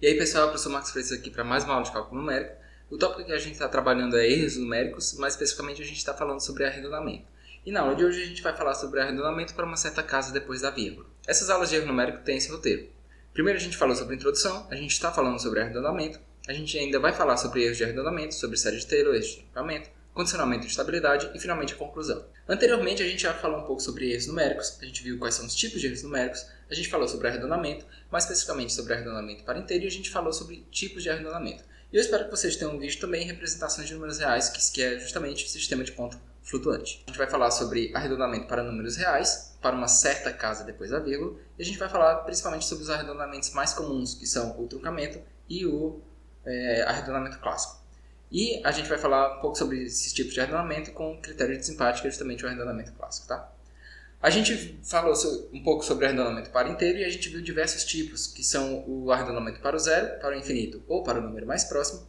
E aí pessoal, o professor Marcos Freitas aqui para mais uma aula de cálculo numérico. O tópico que a gente está trabalhando é erros numéricos, mais especificamente a gente está falando sobre arredondamento. E na aula de hoje a gente vai falar sobre arredondamento para uma certa casa depois da vírgula. Essas aulas de erro numérico têm esse roteiro. Primeiro a gente falou sobre introdução, a gente está falando sobre arredondamento, a gente ainda vai falar sobre erros de arredondamento, sobre série de Taylor, erros de truncamento, condicionamento de estabilidade e finalmente a conclusão. Anteriormente a gente já falou um pouco sobre erros numéricos, a gente viu quais são os tipos de erros numéricos, a gente falou sobre arredondamento, mais especificamente sobre arredondamento para inteiro, e a gente falou sobre tipos de arredondamento. E eu espero que vocês tenham visto também representações de números reais, que é justamente o sistema de ponto flutuante. A gente vai falar sobre arredondamento para números reais, para uma certa casa depois da vírgula, e a gente vai falar principalmente sobre os arredondamentos mais comuns, que são o truncamento e o arredondamento clássico. E a gente vai falar um pouco sobre esses tipos de arredondamento com critério de desempate, que é justamente o arredondamento clássico, tá? A gente falou um pouco sobre arredondamento para inteiro e a gente viu diversos tipos, que são o arredondamento para o zero, para o infinito ou para o número mais próximo.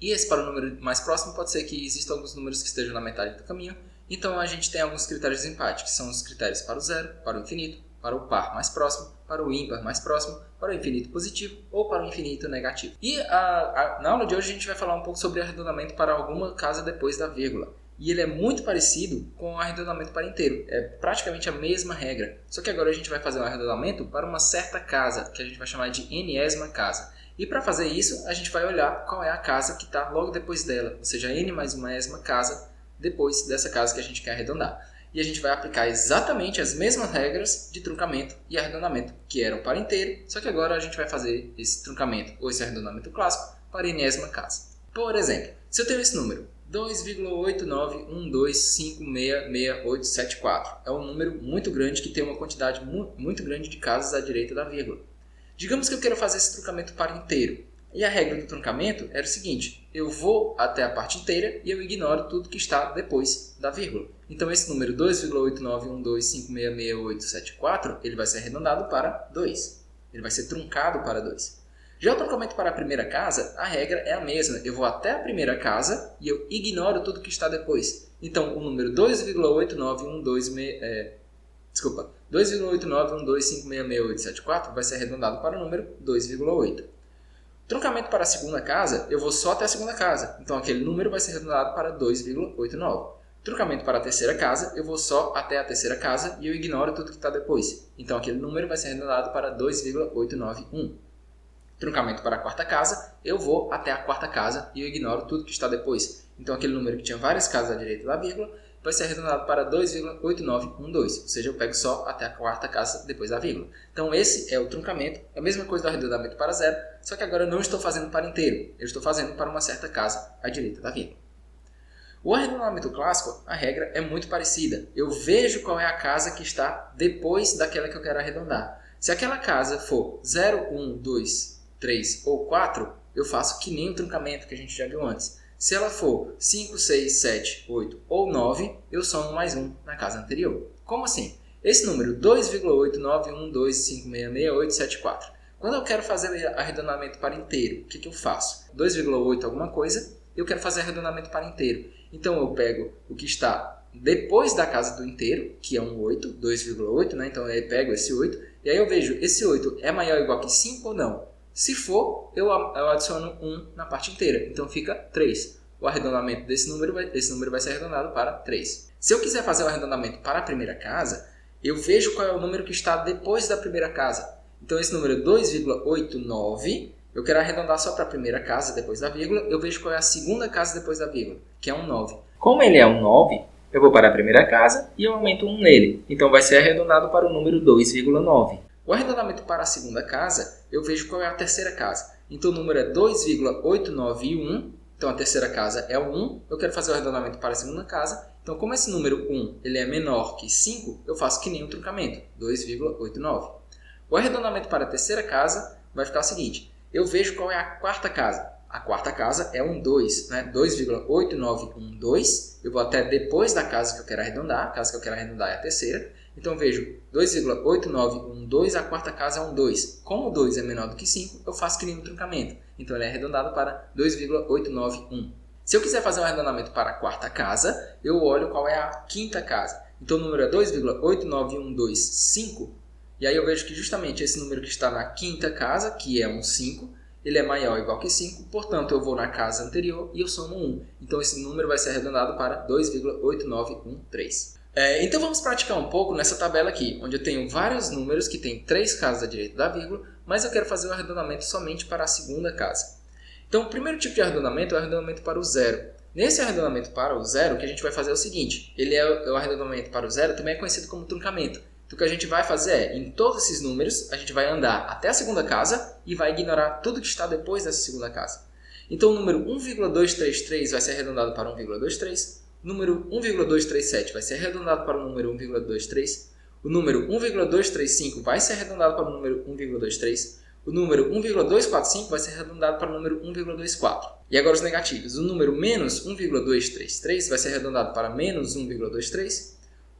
E esse para o número mais próximo pode ser que existam alguns números que estejam na metade do caminho. Então a gente tem alguns critérios de desempate, que são os critérios para o zero, para o infinito, para o par mais próximo, para o ímpar mais próximo, para o infinito positivo ou para o infinito negativo. E na aula de hoje a gente vai falar um pouco sobre arredondamento para alguma casa depois da vírgula. E ele é muito parecido com o arredondamento para inteiro. É praticamente a mesma regra. Só que agora a gente vai fazer um arredondamento para uma certa casa, que a gente vai chamar de n-ésima casa. E para fazer isso, a gente vai olhar qual é a casa que está logo depois dela. Ou seja, n mais uma ésima casa depois dessa casa que a gente quer arredondar. E a gente vai aplicar exatamente as mesmas regras de truncamento e arredondamento que eram para inteiro, só que agora a gente vai fazer esse truncamento ou esse arredondamento clássico para enésima casa. Por exemplo, se eu tenho esse número 2,8912566874, é um número muito grande que tem uma quantidade muito grande de casas à direita da vírgula. Digamos que eu quero fazer esse truncamento para inteiro. E a regra do truncamento era o seguinte: eu vou até a parte inteira e eu ignoro tudo que está depois da vírgula. Então esse número 2,8912566874 ele vai ser arredondado para 2. Ele vai ser truncado para 2. Já o truncamento para a primeira casa, a regra é a mesma. Eu vou até a primeira casa e eu ignoro tudo que está depois. Então o número 2,8912566874 vai ser arredondado para o número 2,8. Truncamento para a segunda casa, eu vou só até a segunda casa. Então aquele número vai ser arredondado para 2,89. Truncamento para a terceira casa, eu vou só até a terceira casa e eu ignoro tudo que está depois. Então aquele número vai ser arredondado para 2,891. Truncamento para a quarta casa, eu vou até a quarta casa e eu ignoro tudo que está depois. Então aquele número que tinha várias casas à direita da vírgula vai ser arredondado para 2,8912, ou seja, eu pego só até a quarta casa depois da vírgula. Então esse é o truncamento, é a mesma coisa do arredondamento para zero, só que agora eu não estou fazendo para inteiro, eu estou fazendo para uma certa casa à direita da vírgula. O arredondamento clássico, a regra é muito parecida. Eu vejo qual é a casa que está depois daquela que eu quero arredondar. Se aquela casa for 0, 1, 2, 3 ou 4, eu faço que nem o truncamento que a gente já viu antes. Se ela for 5, 6, 7, 8 ou 9, eu somo mais 1 na casa anterior. Como assim? Esse número 2,8912566874. Quando eu quero fazer arredondamento para inteiro, o que eu faço? 2,8 alguma coisa, eu quero fazer arredondamento para inteiro. Então eu pego o que está depois da casa do inteiro, que é um 8, 2,8, né? Então eu pego esse 8, e aí eu vejo, esse 8 é maior ou igual que 5 ou não? Se for, eu adiciono 1 na parte inteira, então fica 3. O arredondamento desse número vai ser arredondado para 3. Se eu quiser fazer o arredondamento para a primeira casa, eu vejo qual é o número que está depois da primeira casa. Então esse número 2,89, eu quero arredondar só para a primeira casa depois da vírgula, eu vejo qual é a segunda casa depois da vírgula, que é um 9. Como ele é um 9, eu vou para a primeira casa e eu aumento 1 nele, então vai ser arredondado para o número 2,9. O arredondamento para a segunda casa, eu vejo qual é a terceira casa. Então o número é 2,891, então a terceira casa é o 1, eu quero fazer o arredondamento para a segunda casa. Então como esse número 1 ele é menor que 5, eu faço que nem um truncamento, 2,89. O arredondamento para a terceira casa vai ficar o seguinte: eu vejo qual é a quarta casa. A quarta casa é um 2, né? 2,8912. Eu vou até depois da casa que eu quero arredondar. A casa que eu quero arredondar é a terceira. Então, eu vejo 2,8912, a quarta casa é um 2. Como o 2 é menor do que 5, eu faço que nem um truncamento. Então, ele é arredondado para 2,891. Se eu quiser fazer um arredondamento para a quarta casa, eu olho qual é a quinta casa. Então, o número é 2,89125. E aí eu vejo que justamente esse número que está na quinta casa, que é um 5, ele é maior ou igual que 5, portanto eu vou na casa anterior e eu somo 1. Então esse número vai ser arredondado para 2,8913. Então vamos praticar um pouco nessa tabela aqui, onde eu tenho vários números que têm 3 casas à direita da vírgula, mas eu quero fazer o arredondamento somente para a segunda casa. Então o primeiro tipo de arredondamento é o arredondamento para o zero. Nesse arredondamento para o zero, o que a gente vai fazer é o seguinte, o arredondamento para o zero também é conhecido como truncamento. Então o que a gente vai fazer é, em todos esses números, a gente vai andar até a segunda casa e vai ignorar tudo que está depois dessa segunda casa. Então o número 1,233 vai ser arredondado para 1,23, o número 1,237 vai ser arredondado para o número 1,23, o número 1,235 vai ser arredondado para o número 1,23, o número 1,245 vai ser arredondado para o número 1,24. E agora os negativos. O número menos 1,233 vai ser arredondado para menos 1,23.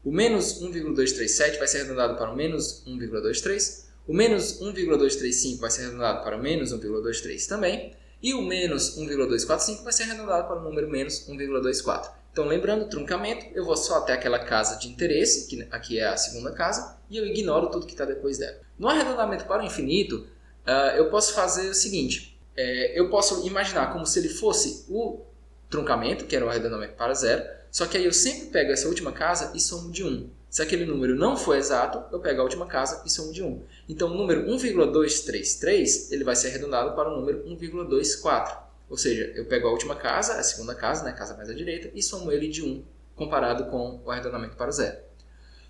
O menos 1,237 vai ser arredondado para o menos 1,23. O menos 1,235 vai ser arredondado para o menos 1,23 também. E o menos 1,245 vai ser arredondado para o número menos 1,24. Então, lembrando, truncamento, eu vou só até aquela casa de interesse, que aqui é a segunda casa, e eu ignoro tudo que está depois dela. No arredondamento para o infinito, eu posso fazer o seguinte, eu posso imaginar como se ele fosse o truncamento, que era o arredondamento para zero, só que aí eu sempre pego essa última casa e somo de 1. Se aquele número não for exato, eu pego a última casa e somo de 1. Então o número 1,233 ele vai ser arredondado para o número 1,24. Ou seja, eu pego a última casa, a segunda casa, né, a casa mais à direita, e somo ele de 1, comparado com o arredondamento para o zero.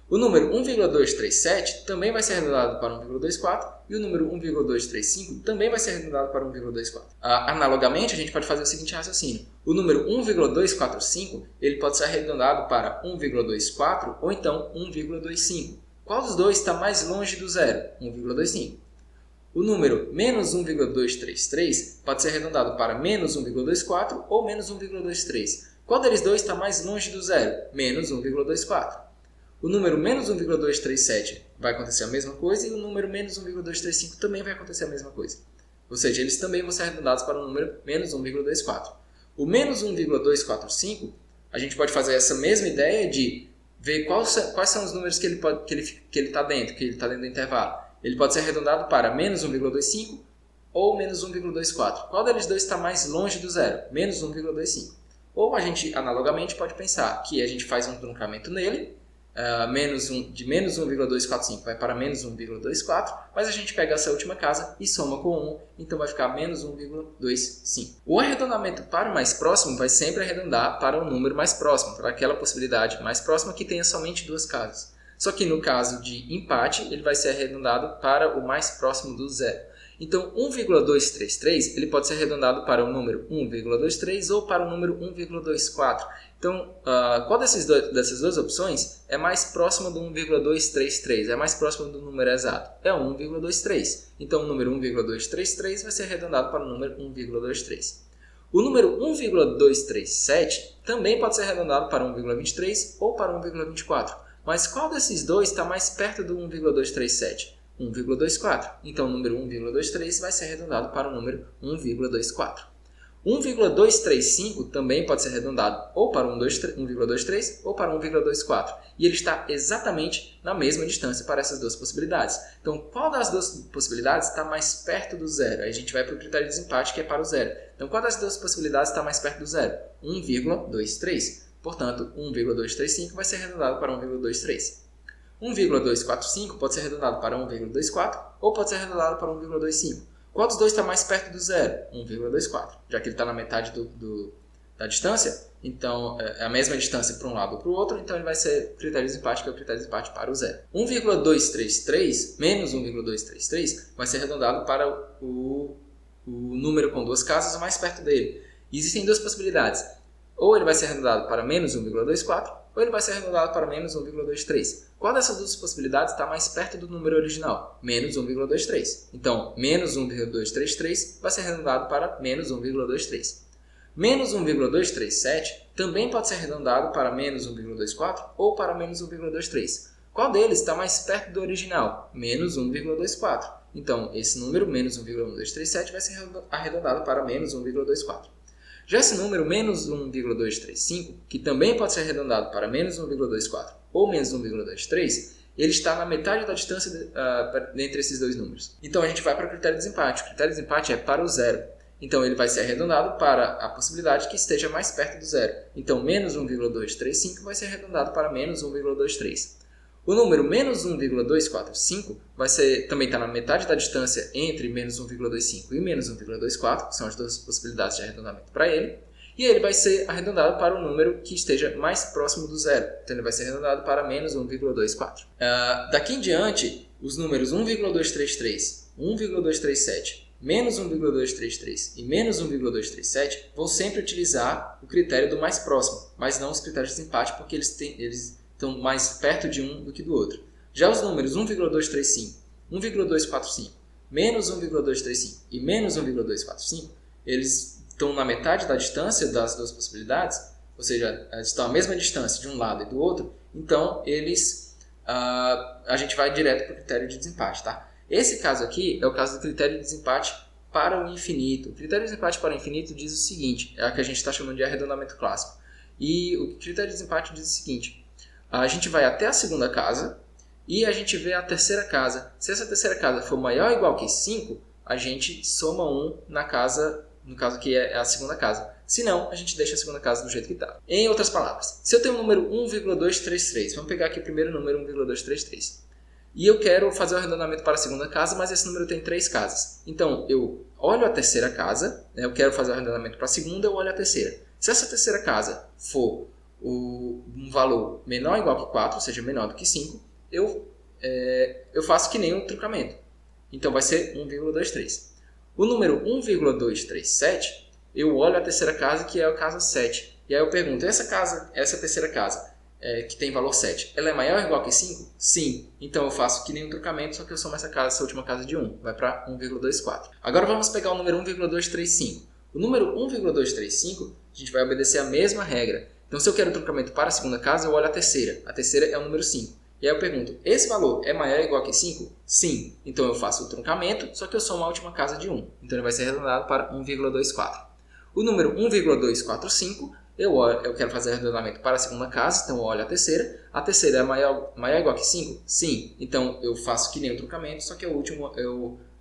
O número 1,237 também vai ser arredondado para 1,24 e o número 1,235 também vai ser arredondado para 1,24. Analogamente, a gente pode fazer o seguinte raciocínio. O número 1,245 ele pode ser arredondado para 1,24 ou então 1,25. Qual dos dois está mais longe do zero? 1,25. O número menos 1,233 pode ser arredondado para menos 1,24 ou menos 1,23. Qual deles dois está mais longe do zero? Menos 1,24. O número menos 1,237 vai acontecer a mesma coisa e o número menos 1,235 também vai acontecer a mesma coisa. Ou seja, eles também vão ser arredondados para o número menos 1,24. O menos 1,245, a gente pode fazer essa mesma ideia de ver quais são os números que ele está dentro, que ele está dentro do intervalo. Ele pode ser arredondado para menos 1,25 ou menos 1,24. Qual deles dois está mais longe do zero? Menos 1,25. Ou a gente, analogamente, pode pensar que a gente faz um truncamento nele, de menos 1,245 vai para menos 1,24, mas a gente pega essa última casa e soma com 1, então vai ficar menos 1,25. O arredondamento para o mais próximo vai sempre arredondar para o número mais próximo, para aquela possibilidade mais próxima que tenha somente duas casas. Só que no caso de empate, ele vai ser arredondado para o mais próximo do zero. Então, 1,233 ele pode ser arredondado para o número 1,23 ou para o número 1,24. Então, qual dessas duas opções é mais próxima do 1,233? É mais próximo do número exato? É o 1,23. Então, o número 1,233 vai ser arredondado para o número 1,23. O número 1,237 também pode ser arredondado para 1,23 ou para 1,24. Mas qual desses dois está mais perto do 1,237? 1,24. Então, o número 1,23 vai ser arredondado para o número 1,24. 1,235 também pode ser arredondado ou para 1,23 ou para 1,24. E ele está exatamente na mesma distância para essas duas possibilidades. Então, qual das duas possibilidades está mais perto do zero? Aí a gente vai para o critério de desempate, que é para o zero. Então, qual das duas possibilidades está mais perto do zero? 1,23. Portanto, 1,235 vai ser arredondado para 1,23. 1,245 pode ser arredondado para 1,24 ou pode ser arredondado para 1,25. Qual dos dois está mais perto do zero? 1,24. Já que ele está na metade da distância, então é a mesma distância para um lado ou para o outro, então ele vai ser critério de desempate, que é o critério de desempate para o zero. 1,233 menos 1,233 vai ser arredondado para o número com duas casas mais perto dele. E existem duas possibilidades. Ou ele vai ser arredondado para menos 1,24 ou ele vai ser arredondado para menos 1,23. Qual dessas duas possibilidades está mais perto do número original? Menos 1,23. Então, menos 1,233 vai ser arredondado para menos 1,23. Menos 1,237 também pode ser arredondado para menos 1,24 ou para menos 1,23. Qual deles está mais perto do original? Menos 1,24. Então, esse número, menos 1,1237, vai ser arredondado para menos 1,24. Já esse número, menos 1,235, que também pode ser arredondado para menos 1,24 ou menos 1,23, ele está na metade da distância entre esses dois números. Então a gente vai para o critério de desempate. O critério de desempate é para o zero. Então ele vai ser arredondado para a possibilidade que esteja mais perto do zero. Então menos 1,235 vai ser arredondado para menos 1,23. O número menos 1,245 também está na metade da distância entre menos 1,25 e menos 1,24, que são as duas possibilidades de arredondamento para ele. E ele vai ser arredondado para o número que esteja mais próximo do zero. Então ele vai ser arredondado para menos 1,24. Daqui em diante, os números 1,233, 1,237, menos 1,233 e menos 1,237 vão sempre utilizar o critério do mais próximo, mas não os critérios de desempate, porque eles estão mais perto de um do que do outro. Já os números 1,235, 1,245, menos 1,235 e menos 1,245, eles estão na metade da distância das duas possibilidades, ou seja, estão à mesma distância de um lado e do outro, então a gente vai direto para o critério de desempate. Tá? Esse caso aqui é o caso do critério de desempate para o infinito. O critério de desempate para o infinito diz o seguinte, é a que a gente está chamando de arredondamento clássico. E o critério de desempate diz o seguinte, a gente vai até a segunda casa e a gente vê a terceira casa. Se essa terceira casa for maior ou igual que 5, a gente soma 1 na casa, no caso que é a segunda casa. Se não, a gente deixa a segunda casa do jeito que está. Em outras palavras, se eu tenho o número 1,233, vamos pegar aqui o primeiro número 1,233, e eu quero fazer o arredondamento para a segunda casa, mas esse número tem 3 casas. Então, eu olho a terceira casa, eu quero fazer o arredondamento para a segunda, eu olho a terceira. Se essa terceira casa for um valor menor ou igual que 4, ou seja, menor do que 5, eu faço que nem um truncamento. Então vai ser 1,23. O número 1,237, eu olho a terceira casa, que é a casa 7. E aí eu pergunto, essa terceira casa, que tem valor 7, ela é maior ou igual que 5? Sim. Então eu faço que nem um truncamento, só que eu somo essa última casa de 1. Vai para 1,24. Agora vamos pegar o número 1,235. O número 1,235, a gente vai obedecer a mesma regra. Então, se eu quero o truncamento para a segunda casa, eu olho a terceira. A terceira é o número 5. E aí eu pergunto, esse valor é maior ou igual que 5? Sim. Então, eu faço o truncamento, só que eu somo a última casa de 1. Então, ele vai ser arredondado para 1,24. O número 1,245, eu quero fazer arredondamento para a segunda casa, então eu olho a terceira. A terceira é maior ou igual que 5? Sim. Então, eu faço que nem o truncamento, só que eu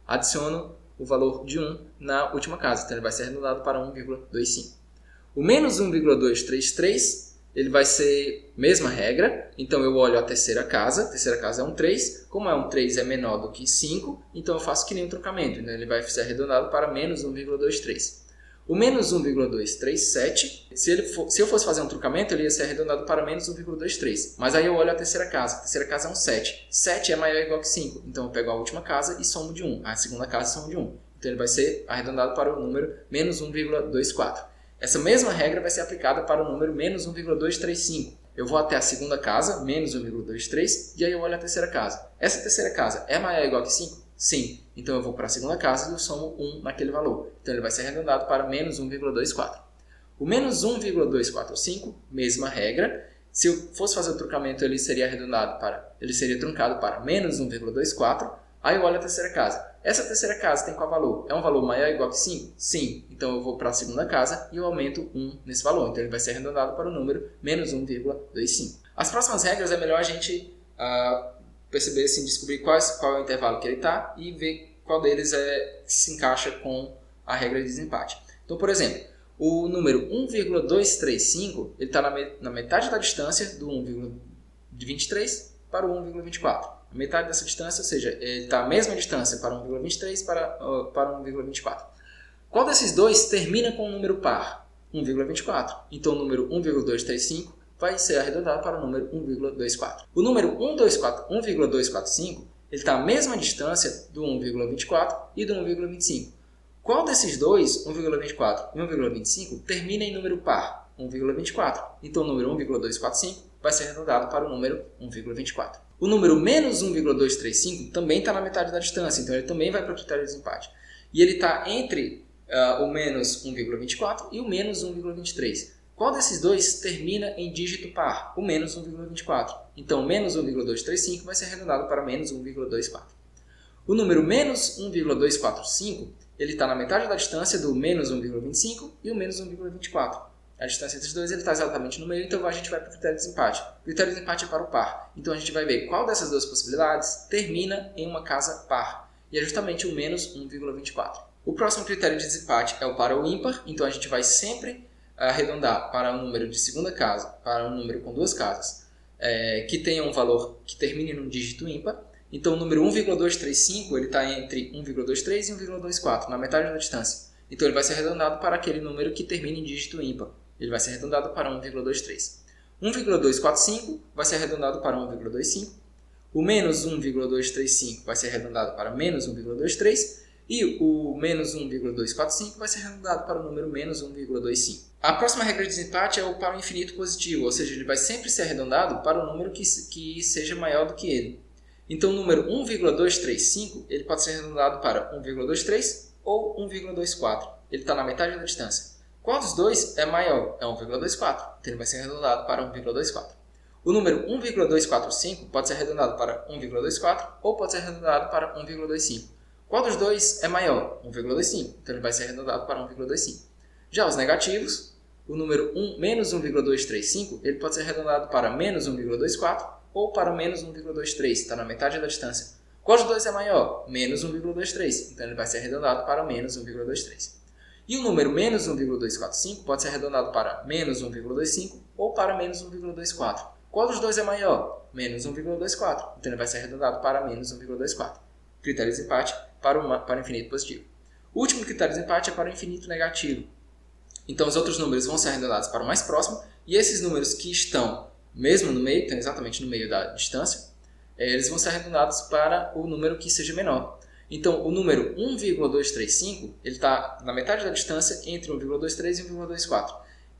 adiciono o valor de 1 na última casa. Então, ele vai ser arredondado para 1,25. O menos 1,233, ele vai ser mesma regra, então eu olho a terceira casa é um 3, como é um 3 é menor do que 5, então eu faço que nem um truncamento, então ele vai ser arredondado para menos 1,23. O menos 1,237, se eu fosse fazer um truncamento, ele ia ser arredondado para menos 1,23, mas aí eu olho a terceira casa é um 7, 7 é maior ou igual que 5, então eu pego a última casa e somo de 1, a segunda casa somo de 1, então ele vai ser arredondado para o número menos 1,24. Essa mesma regra vai ser aplicada para o número menos 1,235. Eu vou até a segunda casa, menos 1,23, e aí eu olho a terceira casa. Essa terceira casa é maior ou igual que 5? Sim. Então eu vou para a segunda casa e eu somo 1 naquele valor. Então ele vai ser arredondado para menos 1,24. O menos 1,245, mesma regra. Se eu fosse fazer o truncamento, ele seria truncado para menos 1,24. Aí eu olho a terceira casa. Essa terceira casa tem qual valor? É um valor maior ou igual que 5? Sim. Então eu vou para a segunda casa e eu aumento 1 nesse valor. Então ele vai ser arredondado para o número menos 1,25. As próximas regras é melhor a gente perceber, assim, descobrir qual é o intervalo que ele está e ver qual deles se encaixa com a regra de desempate. Então, por exemplo, o número 1,235 ele está na metade da distância do 1,23 para o 1,24. A metade dessa distância, ou seja, ele está a mesma distância para 1,23 para 1,24. Qual desses dois termina com um número par? 1,24. Então o número 1,235 vai ser arredondado para o número 1,24. O número 1,245 ele está a mesma distância do 1,24 e do 1,25. Qual desses dois, 1,24 e 1,25, termina em número par? 1,24. Então o número 1,245 vai ser arredondado para o número 1,24. O número menos 1,235 também está na metade da distância, então ele também vai para o critério de desempate. E ele está entre o menos 1,24 e o menos 1,23. Qual desses dois termina em dígito par? O menos 1,24. Então, menos 1,235 vai ser arredondado para menos 1,24. O número menos 1,245 ele está na metade da distância do menos 1,25 e o menos 1,24. a distância entre os dois ele está exatamente no meio, então a gente vai para o critério de desempate. O critério de desempate é para o par. Então a gente vai ver qual dessas duas possibilidades termina em uma casa par. E é justamente o menos 1,24. O próximo critério de desempate é o para o ímpar, então a gente vai sempre arredondar para um número de segunda casa, para um número com duas casas, que tenha um valor que termine num dígito ímpar. Então o número 1,235 ele está entre 1,23 e 1,24, na metade da distância. Então ele vai ser arredondado para aquele número que termina em dígito ímpar. Ele vai ser arredondado para 1,23. 1,245 vai ser arredondado para 1,25. O menos 1,235 vai ser arredondado para menos 1,23. E o menos 1,245 vai ser arredondado para o número menos 1,25. A próxima regra de desempate é o para o infinito positivo, ou seja, ele vai sempre ser arredondado para o número que seja maior do que ele. Então o número 1,235 ele pode ser arredondado para 1,23 ou 1,24. Ele está na metade da distância. Qual dos dois é maior? É 1,24. Então ele vai ser arredondado para 1,24. O número 1,245 pode ser arredondado para 1,24 ou pode ser arredondado para 1,25. Qual dos dois é maior? 1,25. Então ele vai ser arredondado para 1,25. Já os negativos, o número menos 1,235 ele pode ser arredondado para menos 1,24 ou para menos 1,23. Está na metade da distância. Qual dos dois é maior? Menos 1,23. Então ele vai ser arredondado para menos 1,23. E o número menos 1,245 pode ser arredondado para menos 1,25 ou para menos 1,24. Qual dos dois é maior? Menos 1,24. Então ele vai ser arredondado para menos 1,24. Critério de desempate para o infinito positivo. O último critério de desempate é para o infinito negativo. Então os outros números vão ser arredondados para o mais próximo e esses números que estão mesmo no meio, estão exatamente no meio da distância, eles vão ser arredondados para o número que seja menor. Então o número 1,235 ele está na metade da distância entre 1,23 e 1,24.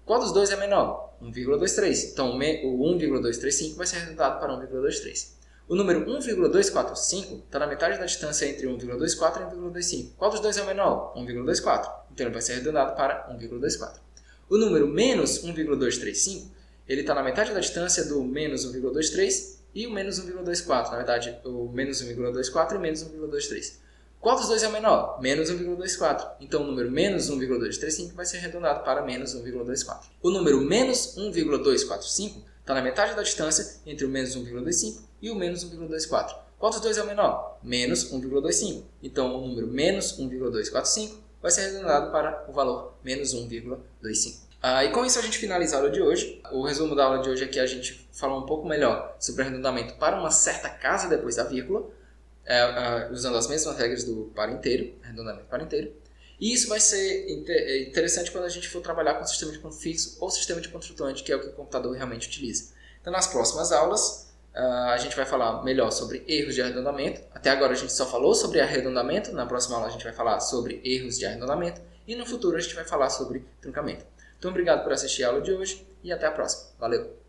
Qual dos dois é menor? 1,23. Então o 1,235 vai ser arredondado para 1,23. O número 1,245 está na metade da distância entre 1,24 e 1,25. Qual dos dois é o menor? 1,24. Então ele vai ser arredondado para 1,24. O número menos 1,235 ele está na metade da distância do menos 1,23 e o menos 1,24. Na verdade, o menos 1,24 e menos 1,23. Qual dos dois é o menor? Menos 1,24. Então o número menos 1,235 vai ser arredondado para menos 1,24. O número menos 1,245 está na metade da distância entre o menos 1,25 e o menos 1,24. Qual dos dois é o menor? Menos 1,25. Então o número menos 1,245 vai ser arredondado para o valor menos 1,25. E com isso a gente finaliza a aula de hoje. O resumo da aula de hoje é que a gente falou um pouco melhor sobre arredondamento para uma certa casa depois da vírgula, usando as mesmas regras do par inteiro, arredondamento par inteiro. E isso vai ser interessante quando a gente for trabalhar com sistema de ponto fixo ou sistema de ponto flutuante, que é o que o computador realmente utiliza. Então nas próximas aulas a gente vai falar melhor sobre erros de arredondamento. Até agora a gente só falou sobre arredondamento, na próxima aula a gente vai falar sobre erros de arredondamento e no futuro a gente vai falar sobre truncamento. Então, obrigado por assistir a aula de hoje e até a próxima. Valeu!